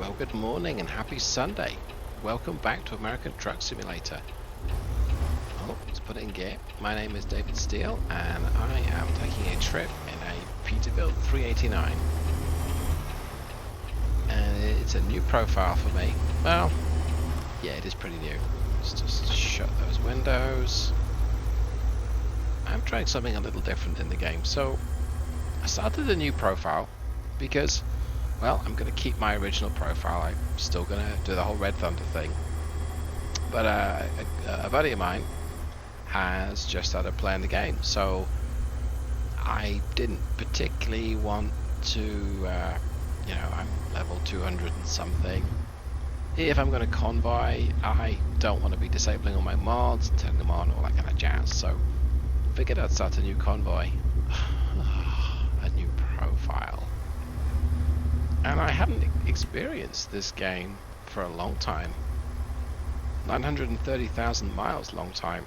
Well, good morning and happy Sunday. Welcome back to American Truck Simulator. Oh, let's put it in gear. My name is David Steele and I am taking a trip in a Peterbilt 389. And it's a new profile for me. Well, yeah, it is pretty new. Let's just shut those windows. I'm trying something a little different in the game. So, I started a new profile because, well, I'm going to keep my original profile. I'm still going to do the whole Red Thunder thing. But a buddy of mine has just started playing the game, so I didn't particularly want to, you know, I'm level 200 and something. If I'm going to convoy, I don't want to be disabling all my mods and turning them on, all that kind of jazz. So I figured I'd start a new convoy, a new profile. And I haven't experienced this game for a long time. 930,000 miles, long time.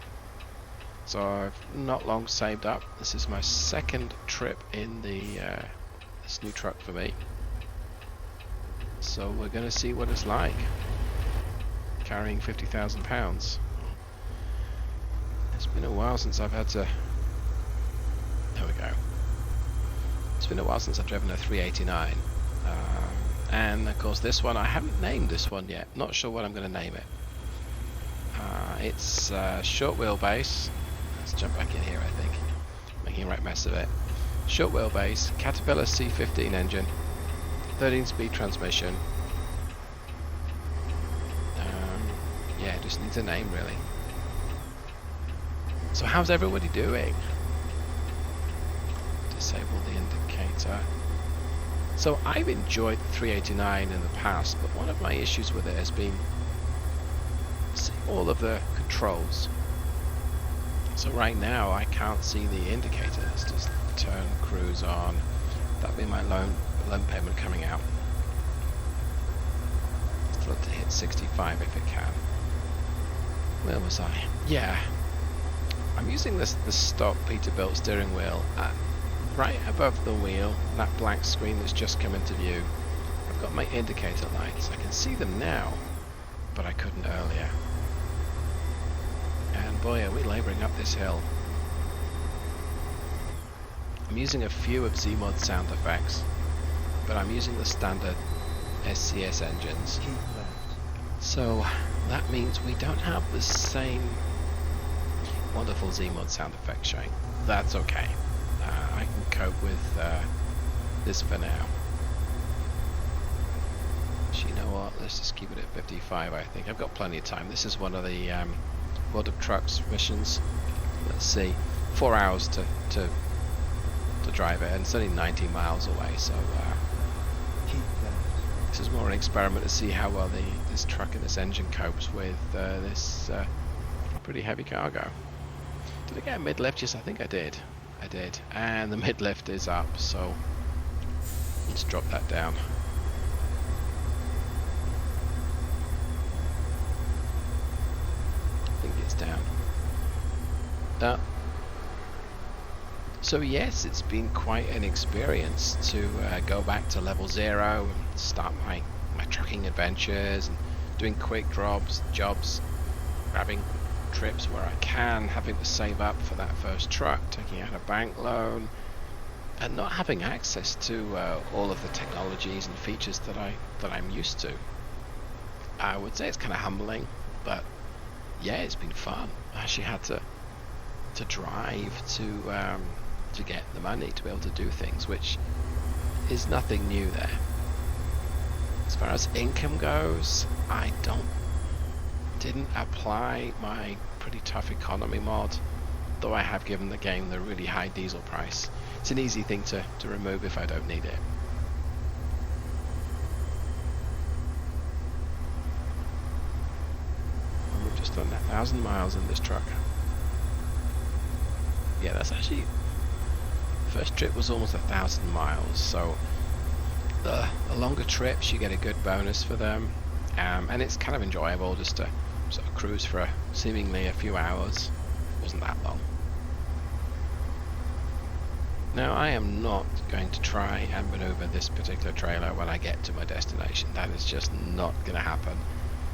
So I've not long saved up. This is my second trip in this new truck for me. So we're going to see what it's like carrying 50,000 pounds. It's been a while since I've had to... There we go. It's been a while since I've driven a 389. And of course this one, I haven't named this one yet. Not sure what I'm going to name it. It's short wheelbase. Let's jump back in here, I think. Making a right mess of it. Short wheelbase, Caterpillar C15 engine, 13-speed transmission. Yeah, just needs a name really. So how's everybody doing? Disable the indicator. So I've enjoyed the 389 in the past, but one of my issues with it has been all of the controls. So right now I can't see the indicator. Let's just turn cruise on. That'll be my loan payment coming out. Still to hit 65 if it can. Where was I? Yeah, I'm using the stock Peterbilt steering wheel. Right above the wheel, that black screen that's just come into view, I've got my indicator lights. I can see them now, but I couldn't earlier. And boy, are we labouring up this hill. I'm using a few of Zeemods sound effects, but I'm using the standard SCS engines. So that means we don't have the same wonderful Zeemods sound effects showing. That's okay. I can cope with this for now. So you know what, let's just keep it at 55. I think I've got plenty of time. This is one of the World of Trucks missions. Let's see, 4 hours to drive it, and it's only 90 miles away, so this is more an experiment to see how well this truck and this engine copes with this pretty heavy cargo. Did I get a mid-lift? Yes, I think I did. I did, and the mid-lift is up, so let's drop that down. I think it's down. So yes, it's been quite an experience to go back to level 0 and start my trucking adventures and doing quick jobs, grabbing trips where I can, having to save up for that first truck, taking out a bank loan, and not having access to all of the technologies and features that I'm used to. I would say it's kind of humbling, but yeah, it's been fun. I actually had to drive to get the money to be able to do things, which is nothing new there. As far as income goes, I didn't apply my pretty tough economy mod, though I have given the game the really high diesel price. It's an easy thing to remove if I don't need it. And we've just done 1,000 miles in this truck. Yeah, that's actually, first trip was almost 1,000 miles, so the longer trips you get a good bonus for them, and it's kind of enjoyable just to sort of cruise for seemingly a few hours. It wasn't that long. Now I am not going to try and maneuver this particular trailer when I get to my destination. That is just not going to happen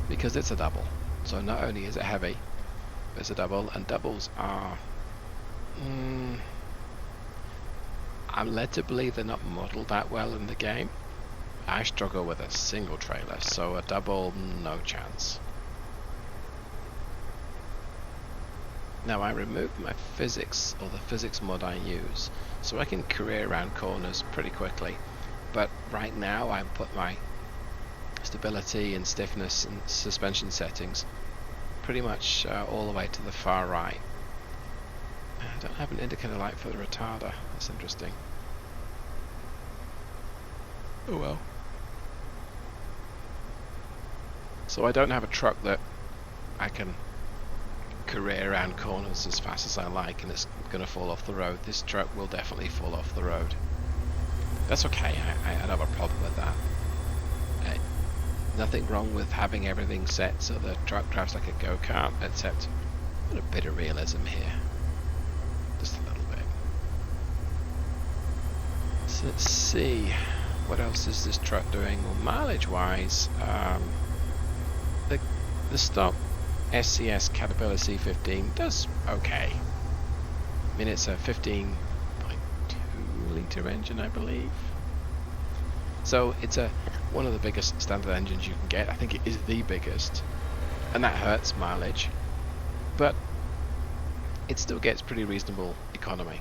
because it's a double. So not only is it heavy, but it's a double, and doubles are... I'm led to believe they're not modelled that well in the game. I struggle with a single trailer, so a double, no chance. Now I removed my physics, or the physics mod I use, so I can career around corners pretty quickly. But right now I put my stability and stiffness and suspension settings pretty much all the way to the far right. I don't have an indicator light for the retarder. That's interesting. Oh well. So I don't have a truck that I can career around corners as fast as I like and it's going to fall off the road. This truck will definitely fall off the road. That's okay, I don't have a problem with that. Nothing wrong with having everything set so the truck drives like a go-kart, except a bit of realism here. Just a little bit. So let's see, what else is this truck doing? Well, mileage-wise, the stock SCS Caterpillar C15 does okay. I mean, it's a 15.2 litre engine, I believe. So it's one of the biggest standard engines you can get. I think it is the biggest, and that hurts mileage, but it still gets pretty reasonable economy.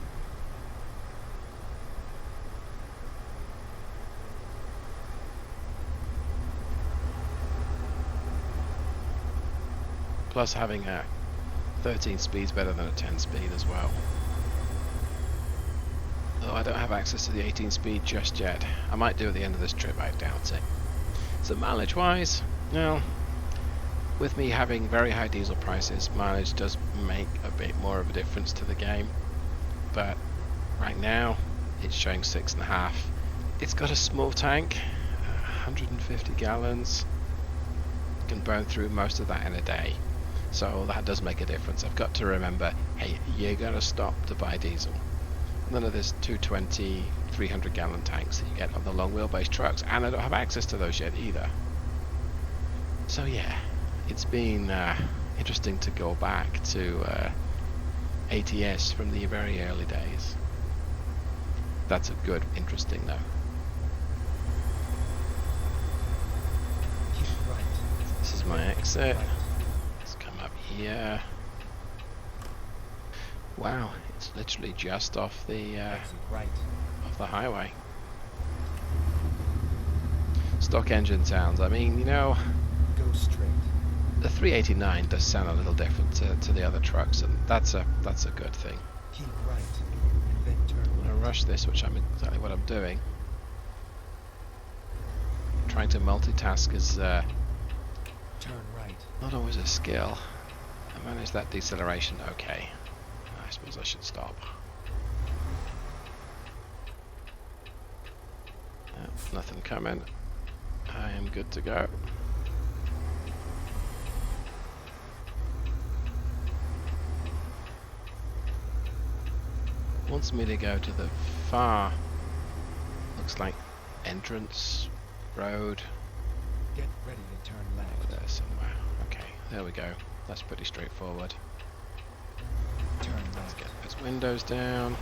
Plus having a 13 speed's better than a 10 speed as well. Though I don't have access to the 18 speed just yet. I might do at the end of this trip, I doubt it. So mileage wise, well, with me having very high diesel prices, mileage does make a bit more of a difference to the game. But right now, it's showing 6.5. It's got a small tank, 150 gallons. Can burn through most of that in a day. So that does make a difference. I've got to remember, hey, you're going to stop to buy diesel. None of this 220, 300 gallon tanks that you get on the long wheelbase trucks, and I don't have access to those yet either. So yeah, it's been interesting to go back to ATS from the very early days. That's a good, interesting though. This is my exit. Let's come up here. Wow, it's literally just off the highway. Stock engine sounds. I mean, you know, go straight. The 389 does sound a little different to the other trucks, and that's a good thing. Keep right, and then turn I'm gonna rush this, which I'm exactly what I'm doing. Trying to multitask is turn right. not always a skill. I managed that deceleration okay. I suppose I should stop. Nothing coming. I am good to go. Wants me to go to the far, looks like, entrance road. Get ready to turn left. Over there somewhere. Okay, there we go. That's pretty straightforward. Turn Let's left. get those windows down.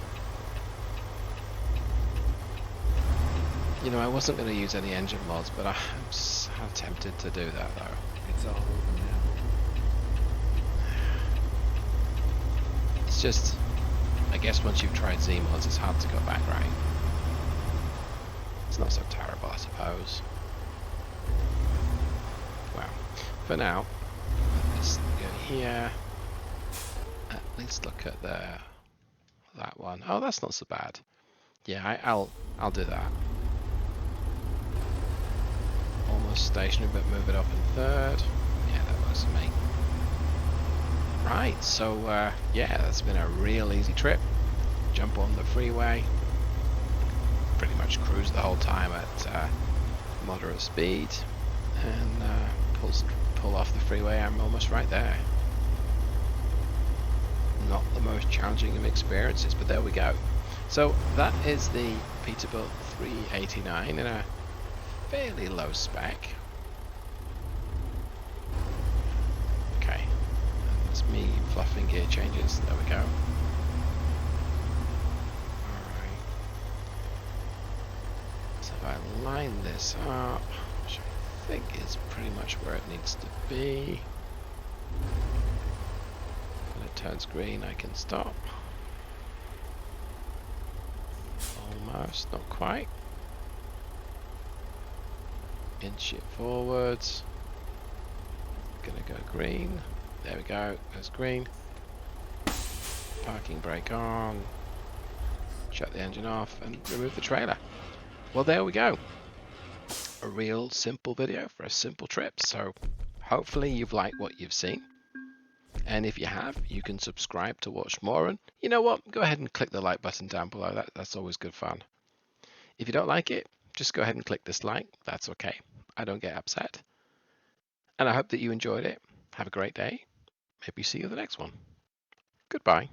You know, I wasn't going to use any engine mods, but I'm so tempted to do that though. It's all over now. It's just, I guess once you've tried Zeemods, it's hard to go back, right? It's not so terrible, I suppose. Well, for now, let's go here. Let's look at that one. Oh, that's not so bad. Yeah, I'll do that. Almost stationary, but move it up in third. Yeah, that works for me. Right, so yeah, that's been a real easy trip. Jump on the freeway. Pretty much cruise the whole time at moderate speed, and pull off the freeway. I'm almost right there. Not the most challenging of experiences, but there we go. So that is the Peterbilt 389 in a fairly low spec. Okay, and that's me fluffing gear changes. There we go. Alright. So if I line this up, which I think is pretty much where it needs to be. When it turns green, I can stop. Almost, not quite. Inch it forwards. Gonna go green. There we go, there's green. Parking brake on. Shut the engine off and remove the trailer. Well, there we go. A real simple video for a simple trip. So hopefully you've liked what you've seen. And if you have, you can subscribe to watch more. And you know what? Go ahead and click the like button down below. That's always good fun. If you don't like it, just go ahead and click dislike. That's okay. I don't get upset. And I hope that you enjoyed it. Have a great day. Maybe see you in the next one. Goodbye.